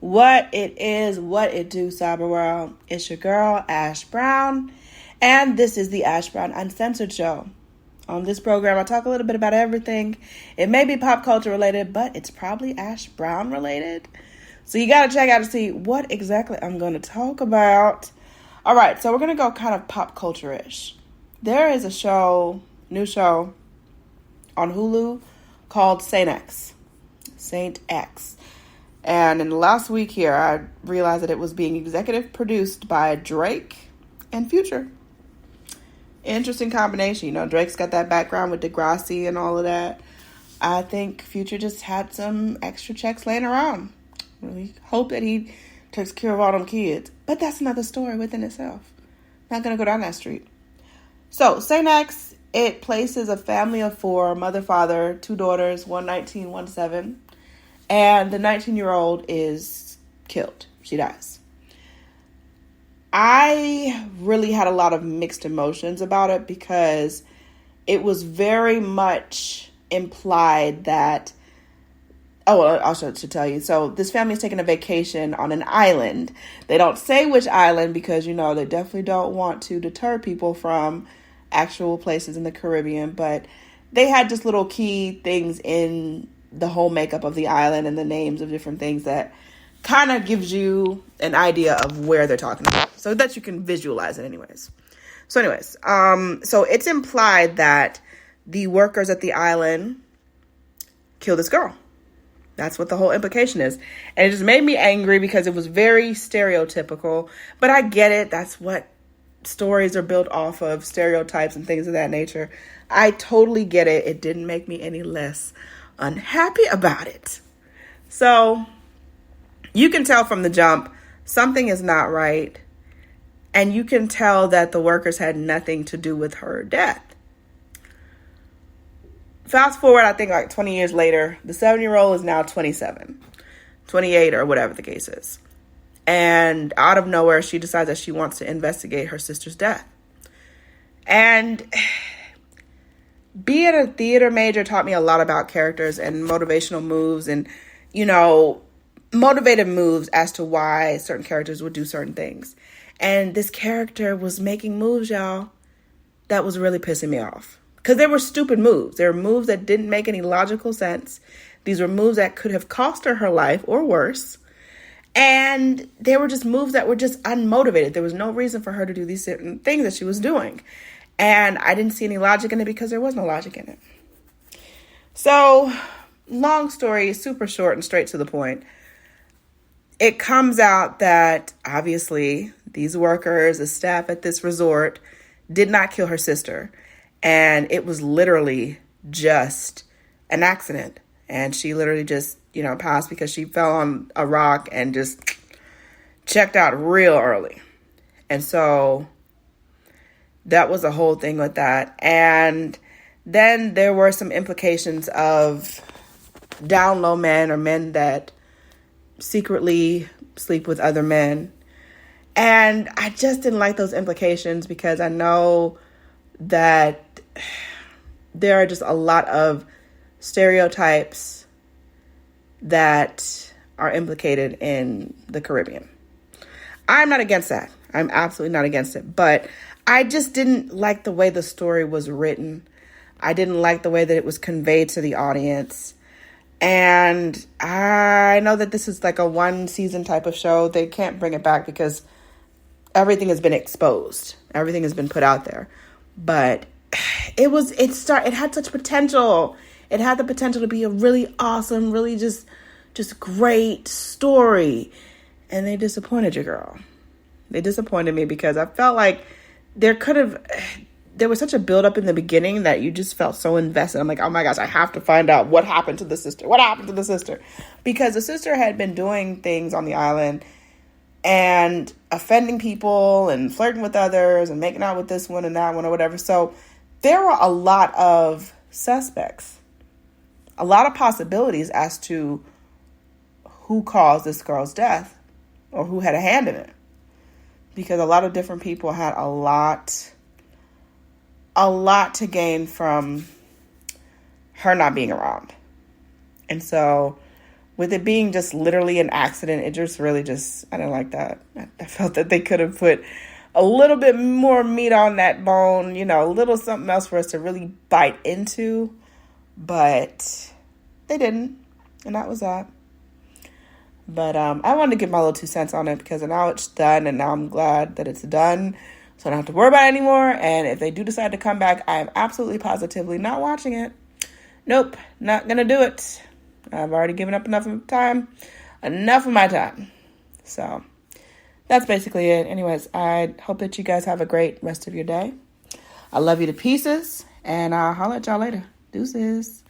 What it is, what it do, Cyber World. It's your girl, Ash Brown, and this is the Ash Brown Uncensored Show. On this program, I talk a little bit about everything. It may be pop culture related, but it's probably Ash Brown related. So you got to check out to see what exactly I'm going to talk about. All right, so we're going to go kind of pop culture-ish. There is a new show on Hulu called thanx. Saint X. And in the last week here, I realized that it was being executive produced by Drake and Future. Interesting combination. You know, Drake's got that background with Degrassi and all of that. I think Future just had some extra checks laying around. Really hope that he takes care of all them kids. But that's another story within itself. Not going to go down that street. So, Saint X, it places a family of four, mother, father, two daughters, one 19, one 7. And the 19-year-old is killed. She dies. I really had a lot of mixed emotions about it because it was very much implied that, I should tell you. So this family is taking a vacation on an island. They don't say which island because, you know, they definitely don't want to deter people from actual places in the Caribbean. But they had just little key things in the whole makeup of the island and the names of different things that kind of gives you an idea of where they're talking about so that you can visualize it anyways. So it's implied that the workers at the island killed this girl. That's what the whole implication is. And it just made me angry because it was very stereotypical. But I get it. That's what stories are built off of, stereotypes and things of that nature. I totally get it. It didn't make me any less unhappy about it. So you can tell from the jump, something is not right. And you can tell that the workers had nothing to do with her death. Fast forward, I think like 20 years later, the 7-year-old is now 27, 28 or whatever the case is. And out of nowhere, she decides that she wants to investigate her sister's death. And being a theater major taught me a lot about characters and motivational moves and, you know, motivated moves as to why certain characters would do certain things. And this character was making moves, y'all, that was really pissing me off. Because they were stupid moves. They were moves that didn't make any logical sense. These were moves that could have cost her life or worse. And they were just moves that were just unmotivated. There was no reason for her to do these certain things that she was doing. And I didn't see any logic in it because there was no logic in it. So, long story, super short and straight to the point. It comes out that, obviously, these workers, the staff at this resort, did not kill her sister. And it was literally just an accident. And she literally just, passed because she fell on a rock and just checked out real early. And so that was the whole thing with that. And then there were some implications of down low men or men that secretly sleep with other men. And I just didn't like those implications because I know that there are just a lot of stereotypes that are implicated in the Caribbean. I'm not against that. I'm absolutely not against it. But I just didn't like the way the story was written. I didn't like the way that it was conveyed to the audience. And I know that this is like a one season type of show. They can't bring it back because everything has been exposed. Everything has been put out there. But it had such potential. It had the potential to be a really awesome, really just great story. And they disappointed you, girl. They disappointed me because I felt like there was such a buildup in the beginning that you just felt so invested. I'm like, oh my gosh, I have to find out what happened to the sister. What happened to the sister? Because the sister had been doing things on the island and offending people and flirting with others and making out with this one and that one or whatever. So there were a lot of suspects, a lot of possibilities as to who caused this girl's death or who had a hand in it. Because a lot of different people had a lot to gain from her not being around. And so with it being just literally an accident, it just really I didn't like that. I felt that they could have put a little bit more meat on that bone, a little something else for us to really bite into, but they didn't, and that was that. But I wanted to give my little 2 cents on it because now it's done, and now I'm glad that it's done, so I don't have to worry about it anymore. And if they do decide to come back, I am absolutely positively not watching it. Nope, not gonna do it. I've already given up enough of my time. So that's basically it. Anyways, I hope that you guys have a great rest of your day. I love you to pieces, and I'll holler at y'all later. Deuces.